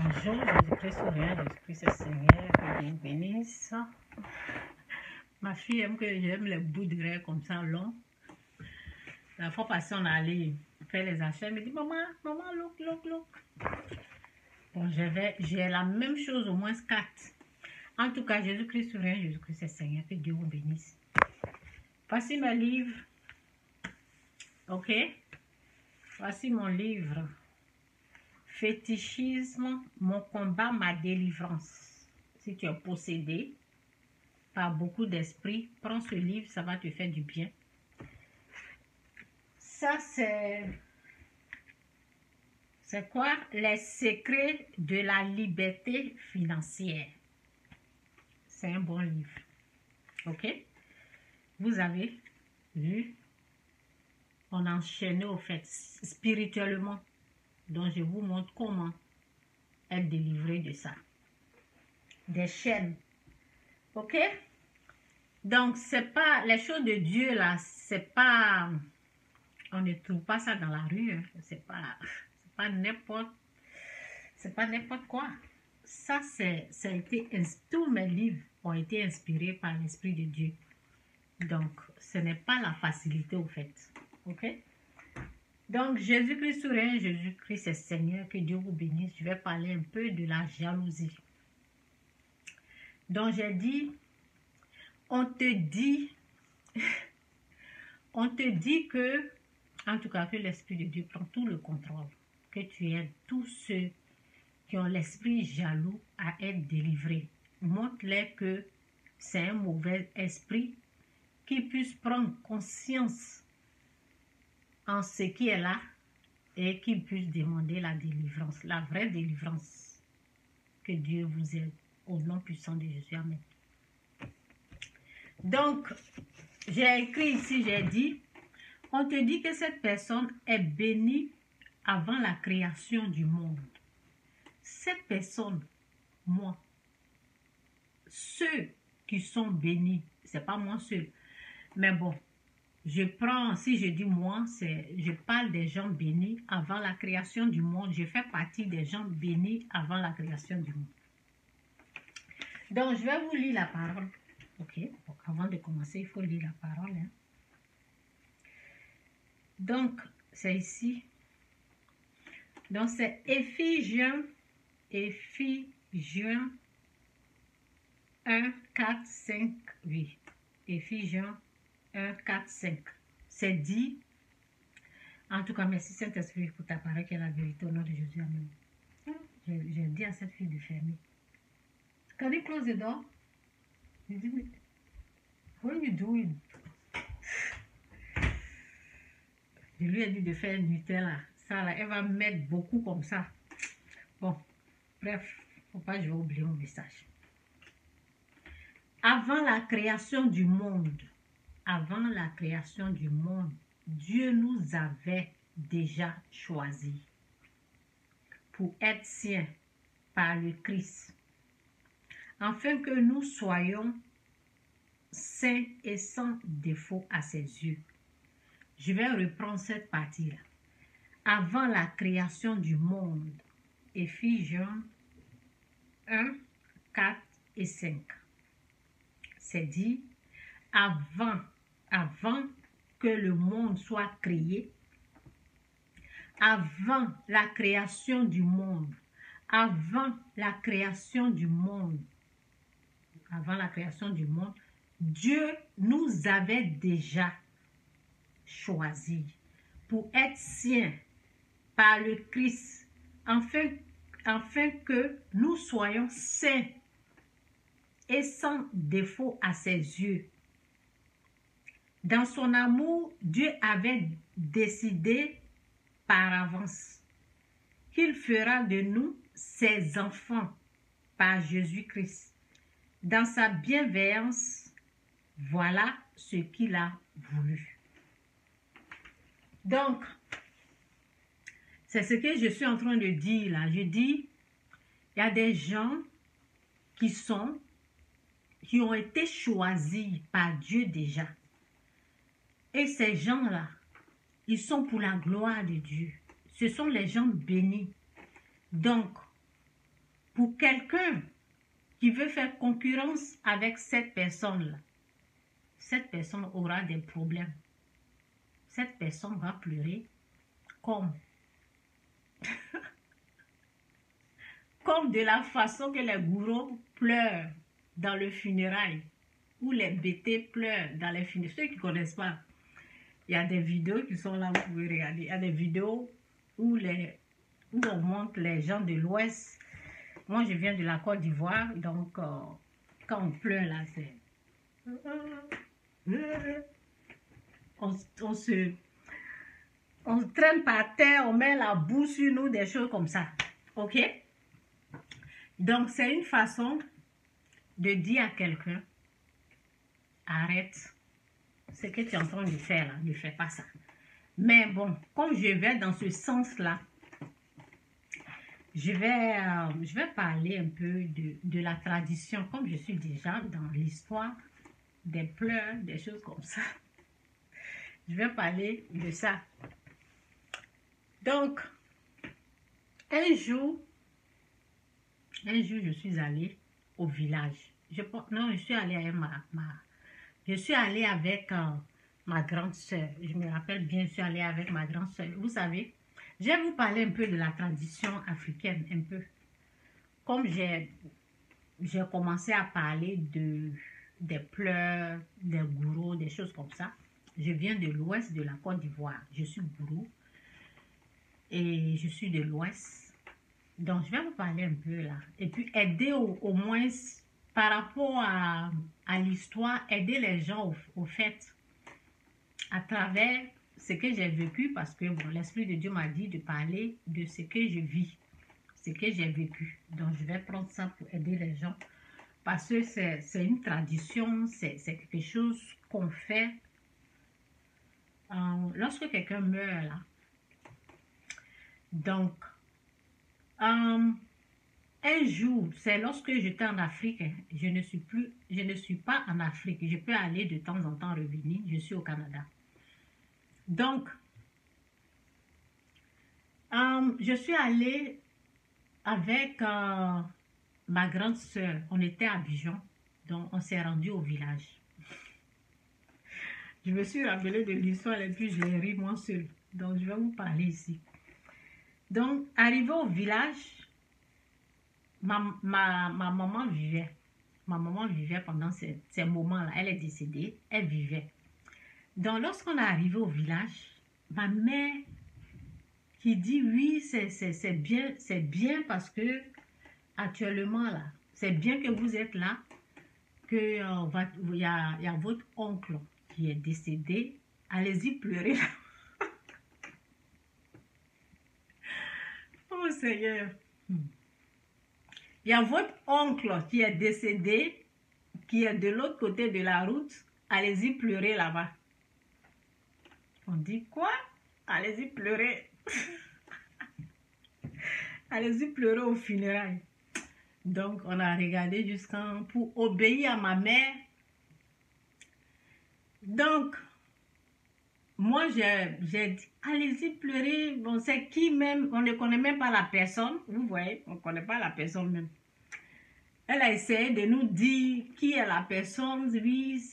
Bonjour, Jésus-Christ souvient, Jésus-Christ est Seigneur, que Dieu bénisse. Ma fille aime que j'aime les bouts de grès comme ça, longs. La fois passée, on est allé faire les achats. Elle me dit, maman, look. Bon, j'ai la même chose, au moins 4. En tout cas, Jésus-Christ souvient, Jésus-Christ est Seigneur, que Dieu vous bénisse. Voici mes livres. Ok? Voici mon livre. Fétichisme, mon combat, ma délivrance. Si tu es possédé par beaucoup d'esprits, prends ce livre, ça va te faire du bien. Ça, c'est quoi? Les secrets de la liberté financière. C'est un bon livre. Ok? Vous avez vu? On a enchaîné au fait spirituellement. Donc, je vous montre comment être délivré de ça. Des chaînes. Ok? Donc, c'est pas les choses de Dieu là, c'est pas, on ne trouve pas ça dans la rue, hein. C'est pas n'importe quoi. Ça, ça a été, tous mes livres ont été inspirés par l'Esprit de Dieu. Donc, ce n'est pas la facilité au fait. Ok? Donc, Jésus-Christ souverain, Jésus-Christ est Seigneur, que Dieu vous bénisse. Je vais parler un peu de la jalousie. Donc, j'ai dit, on te dit que, en tout cas, que l'Esprit de Dieu prend tout le contrôle. Que tu aides tous ceux qui ont l'esprit jaloux à être délivrés. Montre-les que c'est un mauvais esprit qui puisse prendre conscience en ce qui est là et qui puisse demander la délivrance, la vraie délivrance. Que Dieu vous aide au nom puissant de Jésus. Amen. Donc, j'ai écrit ici, j'ai dit, on te dit que cette personne est bénie avant la création du monde. Cette personne, moi, ceux qui sont bénis, c'est pas moi seul, mais bon, je prends, si je dis moi, je parle des gens bénis avant la création du monde. Je fais partie des gens bénis avant la création du monde. Donc, je vais vous lire la parole. Ok, donc avant de commencer, il faut lire la parole. Hein. Donc, c'est ici. Donc, c'est Éphésiens 1, 4, 5, 8. Éphésiens 1, 4, 5. C'est dit. En tout cas, merci Saint-Esprit pour ta parole qui est la vérité au nom de Jésus. Amen. J'ai dit à cette fille de fermer. Can you close the door? You didn't. What are you doing? Je lui ai dit de faire Nutella. Ça là, elle va mettre beaucoup comme ça. Bon, bref, faut pas que je vais oublier mon message. Avant la création du monde, Dieu nous avait déjà choisis pour être siens par le Christ, afin que nous soyons saints et sans défaut à ses yeux. Je vais reprendre cette partie-là. Avant la création du monde, Éphésiens 1, 4 et 5. C'est dit, avant que le monde soit créé, avant la création du monde, Dieu nous avait déjà choisis pour être siens par le Christ, afin que nous soyons saints et sans défaut à ses yeux. Dans son amour, Dieu avait décidé par avance qu'il fera de nous ses enfants par Jésus-Christ. Dans sa bienveillance, voilà ce qu'il a voulu. Donc, c'est ce que je suis en train de dire là. Je dis, il y a des gens qui ont été choisis par Dieu déjà. Et ces gens-là, ils sont pour la gloire de Dieu. Ce sont les gens bénis. Donc, pour quelqu'un qui veut faire concurrence avec cette personne-là, cette personne aura des problèmes. Cette personne va pleurer comme de la façon que les gourous pleurent dans le funérail, ou les bêtés pleurent dans les funérailles. Ceux qui ne connaissent pas, il y a des vidéos qui sont là, vous pouvez regarder. Il y a des vidéos où on montre les gens de l'Ouest. Moi, je viens de la Côte d'Ivoire, donc quand on pleure là, c'est... On se traîne par terre, on met la boue sur nous, des choses comme ça. Ok? Donc, c'est une façon de dire à quelqu'un, arrête ce que tu es en train de faire là, ne fais pas ça. Mais bon, comme je vais dans ce sens-là, je vais parler un peu de la tradition, comme je suis déjà dans l'histoire des pleurs, des choses comme ça. Je vais parler de ça. Donc, un jour, je suis allée au village. Je suis allée avec ma grande soeur. Je me rappelle bien, je suis allée avec ma grande soeur. Vous savez, je vais vous parler un peu de la tradition africaine, un peu. Comme j'ai commencé à parler des pleurs, des gourous, des choses comme ça. Je viens de l'ouest de la Côte d'Ivoire. Je suis gourou et je suis de l'ouest. Donc, je vais vous parler un peu là. Et puis, aider au moins par rapport à l'histoire, aider les gens au fait à travers ce que j'ai vécu, parce que bon, l'Esprit de Dieu m'a dit de parler de ce que je vis, ce que j'ai vécu. Donc, je vais prendre ça pour aider les gens parce que c'est une tradition, c'est quelque chose qu'on fait lorsque quelqu'un meurt là. Donc, un jour, c'est lorsque j'étais en Afrique, je ne suis pas en Afrique, je peux aller de temps en temps revenir, je suis au Canada. Donc, je suis allée avec ma grande soeur, on était à Abidjan, donc on s'est rendu au village. Je me suis rappelé de l'histoire et puis je l'ai ri moi seule, donc je vais vous parler ici. Donc, arrivé au village, ma maman vivait. Ma maman vivait pendant ces moments-là. Elle est décédée. Elle vivait. Donc, lorsqu'on est arrivé au village, ma mère qui dit oui, c'est bien parce que actuellement là, c'est bien que vous êtes là, que il y a votre oncle qui est décédé. Allez-y pleurer là. Oh Seigneur. Il y a votre oncle qui est décédé, qui est de l'autre côté de la route. Allez-y pleurer là-bas. On dit quoi? Allez-y pleurer. Allez-y pleurer au funérail. Donc, on a regardé pour obéir à ma mère. Donc, moi, j'ai dit, allez-y pleurer. Bon, c'est qui même? On ne connaît même pas la personne. Vous voyez, on ne connaît pas la personne même. Elle a essayé de nous dire qui est la personne. Oui,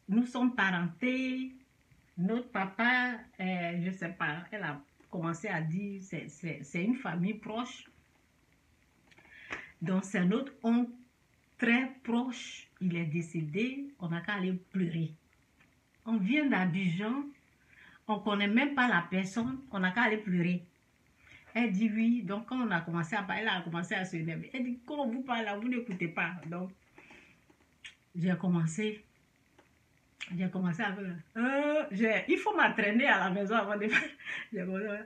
nous sommes parentés. Notre papa, je ne sais pas, elle a commencé à dire c'est une famille proche. Donc, c'est notre oncle très proche. Il est décédé. On n'a qu'à aller pleurer. On vient d'Abidjan. On ne connaît même pas la personne. On n'a qu'à aller pleurer. Elle dit oui. Donc, quand on a commencé à parler, elle a commencé à se énerver. Elle dit, quand on vous parle là, vous n'écoutez pas. Donc, j'ai commencé à faire... il faut m'entraîner à la maison avant de faire... J'ai commencé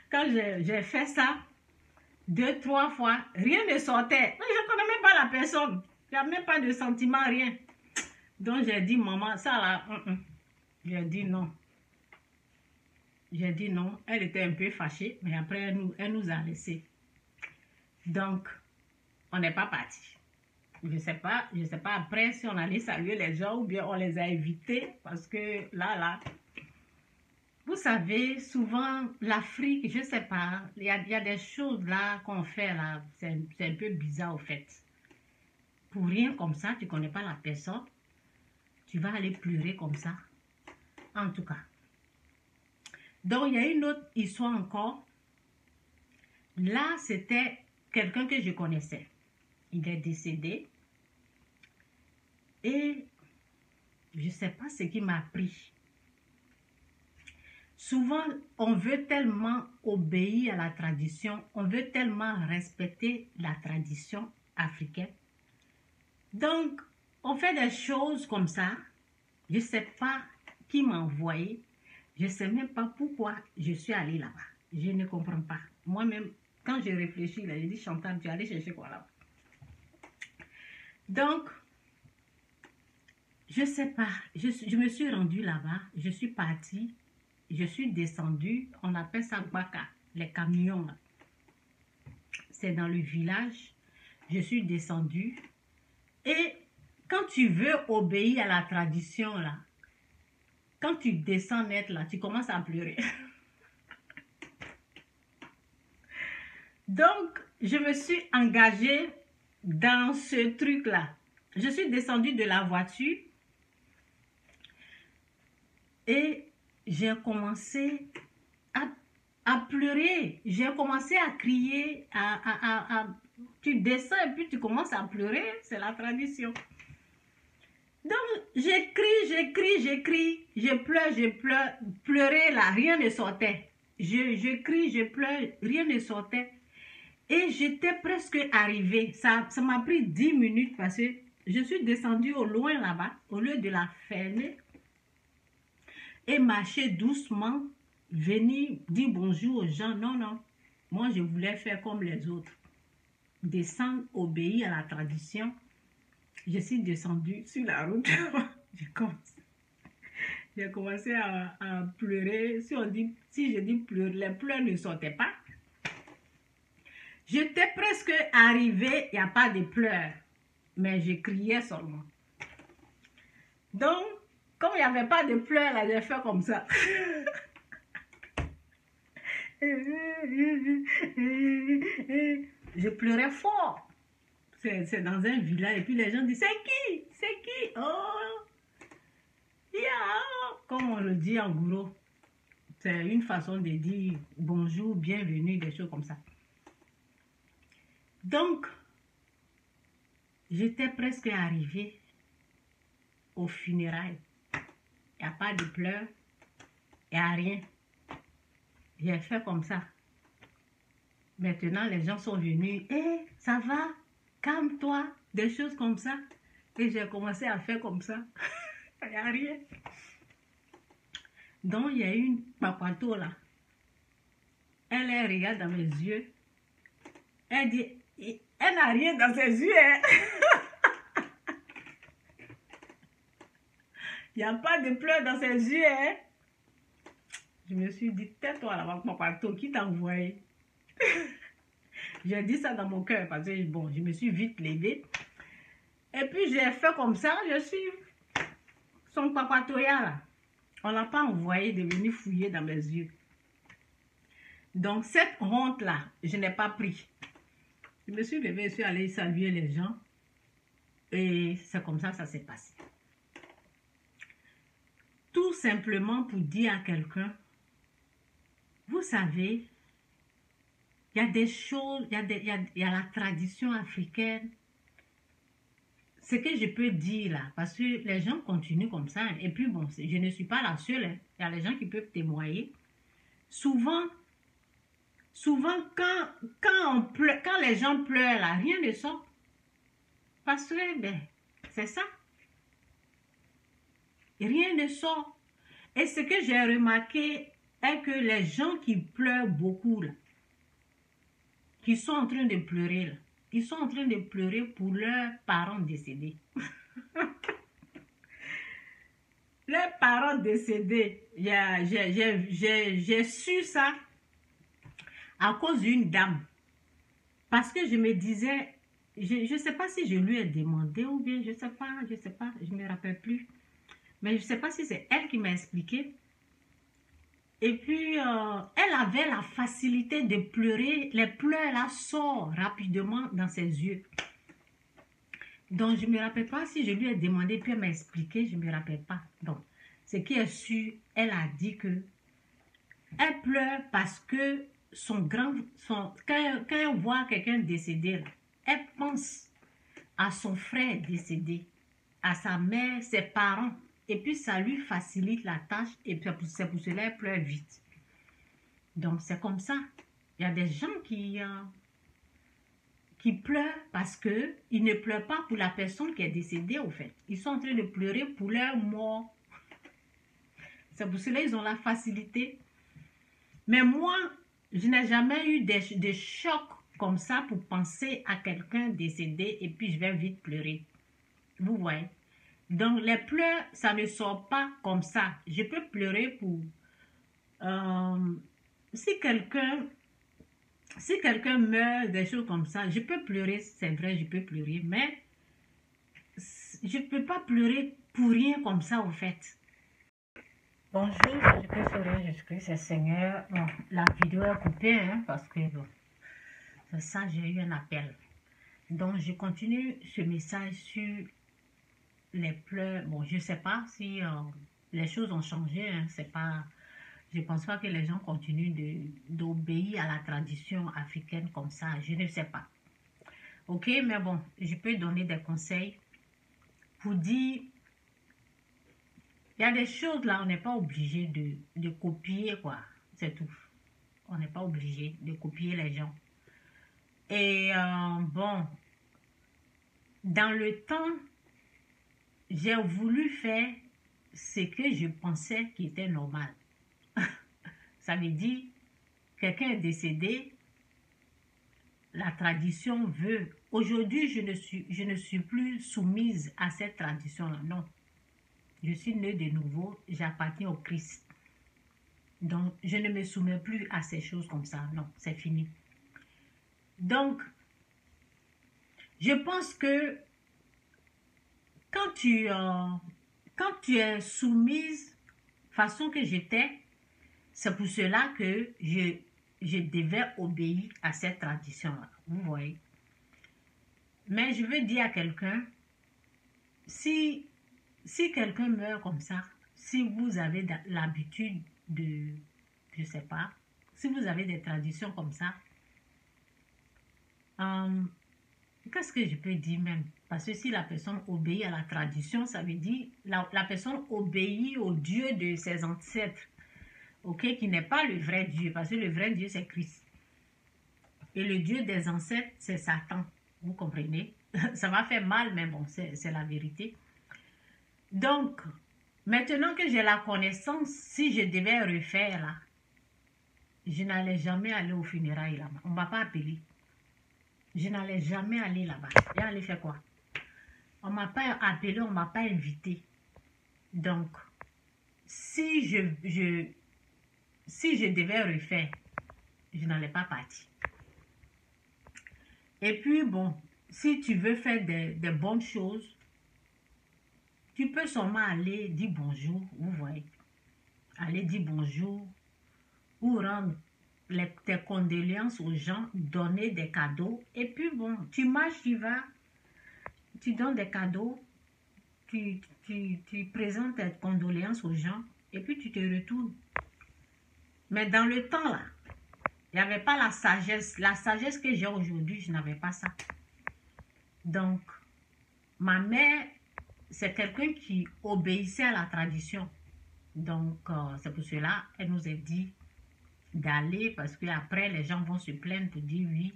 Quand j'ai fait ça, 2-3 fois, rien ne sortait. Je ne connais même pas la personne. Il n'y a même pas de sentiment, rien. Donc, j'ai dit, maman, ça là, J'ai dit non. J'ai dit non. Elle était un peu fâchée, mais après, elle nous a laissés. Donc, on n'est pas parti. Je ne sais pas après si on allait saluer les gens ou bien on les a évités parce que là, vous savez, savez, souvent, l'Afrique, je ne sais pas, il y a des choses là qu'on fait là, c'est un peu bizarre au fait. Pour rien comme ça, tu ne connais pas la personne, tu vas aller pleurer comme ça. En tout cas. Donc, il y a une autre histoire encore. Là, c'était quelqu'un que je connaissais. Il est décédé. Et je ne sais pas ce qui m'a pris. Souvent, on veut tellement obéir à la tradition, on veut tellement respecter la tradition africaine. Donc, on fait des choses comme ça. Je ne sais pas qui m'a envoyé. Je ne sais même pas pourquoi je suis allée là-bas. Je ne comprends pas. Moi-même, quand je réfléchis, là, je dis, Chantal, tu es allée chercher quoi là-bas? Donc, je ne sais pas. Je me suis rendue là-bas. Je suis partie. Je suis descendue. On appelle ça Baka, les camions. C'est dans le village. Je suis descendue. Et quand tu veux obéir à la tradition, là, quand tu descends net, là, tu commences à pleurer. Donc, je me suis engagée dans ce truc-là. Je suis descendue de la voiture et j'ai commencé à pleurer. J'ai commencé à crier, tu descends et puis tu commences à pleurer. C'est la tradition. Donc, je pleure. Pleurer là, rien ne sortait. Je crie, je pleure, rien ne sortait. Et j'étais presque arrivée. Ça m'a pris 10 minutes parce que je suis descendue au loin là-bas, au lieu de la fermer. Et marcher doucement, venir dire bonjour aux gens. Non, non. Moi, je voulais faire comme les autres. Descendre, obéir à la tradition. Je suis descendue sur la route. J'ai commencé à pleurer. Si je dis pleurer, les pleurs ne sortaient pas. J'étais presque arrivée, il n'y a pas de pleurs, mais je criais seulement. Donc, comme il n'y avait pas de pleurs, là, j'ai fait comme ça. Je pleurais fort. C'est dans un village et puis les gens disent, c'est qui? C'est qui? Oh, yeah. Comme on le dit en gros, c'est une façon de dire bonjour, bienvenue, des choses comme ça. Donc, j'étais presque arrivée aux funérailles. Il n'y a pas de pleurs, il n'y a rien. J'ai fait comme ça. Maintenant, les gens sont venus. Hé, ça va? Calme-toi. Des choses comme ça. Et j'ai commencé à faire comme ça. Il n'y a rien. Donc, il y a une papato là. Elle regarde dans mes yeux. Elle dit, elle n'a rien dans ses yeux. Hein? Il n'y a pas de pleurs dans ses yeux. Hein? Je me suis dit, tais-toi là, papato, qui t'a envoyé? J'ai dit ça dans mon cœur parce que bon, je me suis vite levée. Et puis j'ai fait comme ça, je suis son papatoya là. On l'a pas envoyé de venir fouiller dans mes yeux. Donc cette honte là, je n'ai pas pris. Je me suis levée, je suis allée saluer les gens. Et c'est comme ça s'est passé. Tout simplement pour dire à quelqu'un, vous savez, il y a des choses, il y a la tradition africaine. Ce que je peux dire là, parce que les gens continuent comme ça. Et puis bon, je ne suis pas la seule. Hein. Il y a les gens qui peuvent témoigner. Souvent quand les gens pleurent là, rien ne sort. Parce que, ben, c'est ça. Rien ne sort. Et ce que j'ai remarqué est que les gens qui pleurent beaucoup là, qui sont en train de pleurer là, ils sont en train de pleurer pour leurs parents décédés. Leurs parents décédés, j'ai su ça à cause d'une dame. Parce que je me disais, je ne sais pas si je lui ai demandé ou bien, je ne sais pas, je ne me rappelle plus. Mais je ne sais pas si c'est elle qui m'a expliqué Et puis, elle avait la facilité de pleurer. Les pleurs là sortent rapidement dans ses yeux. Donc, je ne me rappelle pas si je lui ai demandé, puis elle m'a expliqué, je ne me rappelle pas. Donc, ce qui est sûr, elle a dit que elle pleure parce que quand elle voit quelqu'un décédé, là, elle pense à son frère décédé, à sa mère, ses parents. Et puis, ça lui facilite la tâche et puis c'est pour cela qu'elle pleure vite. Donc, c'est comme ça. Il y a des gens qui pleurent parce qu'ils ne pleurent pas pour la personne qui est décédée, au fait. Ils sont en train de pleurer pour leur mort. C'est pour cela qu'ils ont la facilité. Mais moi, je n'ai jamais eu de choc comme ça pour penser à quelqu'un décédé et puis je vais vite pleurer. Vous voyez? Donc, les pleurs, ça ne sort pas comme ça. Je peux pleurer pour... si quelqu'un meurt, des choses comme ça, je peux pleurer, c'est vrai, je peux pleurer, mais je ne peux pas pleurer pour rien comme ça, au fait. Bonjour, je peux sourire, Jésus-Christ, c'est Seigneur. Bon, la vidéo est coupée, hein, parce que bon, c'est ça, j'ai eu un appel. Donc, je continue ce message sur les pleurs. Bon, je ne sais pas si les choses ont changé, hein, c'est pas... Je ne pense pas que les gens continuent d'obéir à la tradition africaine comme ça. Je ne sais pas. Ok, mais bon, je peux donner des conseils pour dire, il y a des choses là, on n'est pas obligé de copier, quoi. C'est tout. On n'est pas obligé de copier les gens. Et bon, dans le temps, j'ai voulu faire ce que je pensais qui était normal. Ça veut dire, quelqu'un est décédé, la tradition veut. Aujourd'hui, je ne suis plus soumise à cette tradition-là, non. Je suis née de nouveau, j'appartiens au Christ. Donc, je ne me soumets plus à ces choses comme ça, non, c'est fini. Donc, je pense que quand tu es soumise, façon que j'étais, c'est pour cela que je devais obéir à cette tradition-là, vous voyez. Mais je veux dire à quelqu'un, si quelqu'un meurt comme ça, si vous avez l'habitude de, je sais pas, si vous avez des traditions comme ça, qu'est-ce que je peux dire même? Parce que si la personne obéit à la tradition, ça veut dire la personne obéit au Dieu de ses ancêtres, ok, qui n'est pas le vrai Dieu, parce que le vrai Dieu c'est Christ. Et le Dieu des ancêtres c'est Satan, vous comprenez? Ça va faire mal, mais bon, c'est la vérité. Donc, maintenant que j'ai la connaissance, si je devais refaire là, je n'allais jamais aller au funérailles là-bas. On ne m'a pas appelé. Je n'allais jamais aller là-bas. Et aller faire quoi? On ne m'a pas appelé, on ne m'a pas invité. Donc, si je devais refaire, je n'allais pas partir. Et puis, bon, si tu veux faire des bonnes choses, tu peux seulement aller dire bonjour, vous voyez. Aller dire bonjour ou rendre tes condoléances aux gens, donner des cadeaux. Et puis, bon, tu marches, tu vas, tu donnes des cadeaux, tu présentes tes condoléances aux gens et puis tu te retournes. Mais dans le temps, là, il n'y avait pas la sagesse. La sagesse que j'ai aujourd'hui, je n'avais pas ça. Donc, ma mère, c'est quelqu'un qui obéissait à la tradition. Donc, c'est pour cela qu'elle nous a dit d'aller parce qu'après, les gens vont se plaindre pour dire oui,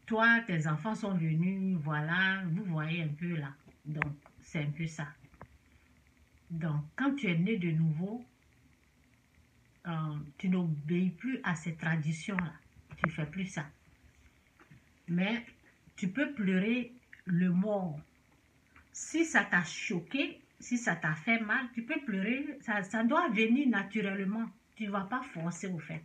toi, tes enfants sont venus, voilà, vous voyez un peu là. Donc, c'est un peu ça. Donc, quand tu es né de nouveau, tu n'obéis plus à ces traditions-là. Tu ne fais plus ça. Mais tu peux pleurer le mort. Si ça t'a choqué, si ça t'a fait mal, tu peux pleurer. Ça doit venir naturellement. Tu ne vas pas forcer au fait.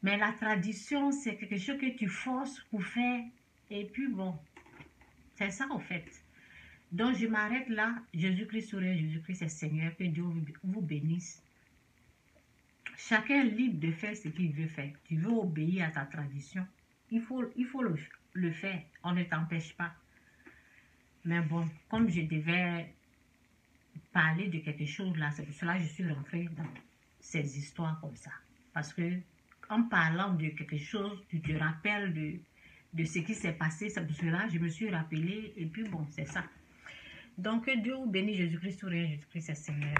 Mais la tradition, c'est quelque chose que tu forces pour faire. Et puis bon, c'est ça au fait. Donc je m'arrête là. Jésus-Christ sourit, Jésus-Christ est Seigneur. Que Dieu vous bénisse. chacun est libre de faire ce qu'il veut faire. Tu veux obéir à ta tradition, il faut le faire. On ne t'empêche pas. Mais bon, comme je devais parler de quelque chose là, c'est pour cela que je suis rentrée dans ces histoires comme ça. Parce que en parlant de quelque chose, tu te rappelles de ce qui s'est passé. C'est pour cela que je me suis rappelée. Et puis bon, c'est ça. Donc, Dieu vous bénisse, Jésus-Christ, Jésus-Christ, c'est Seigneur.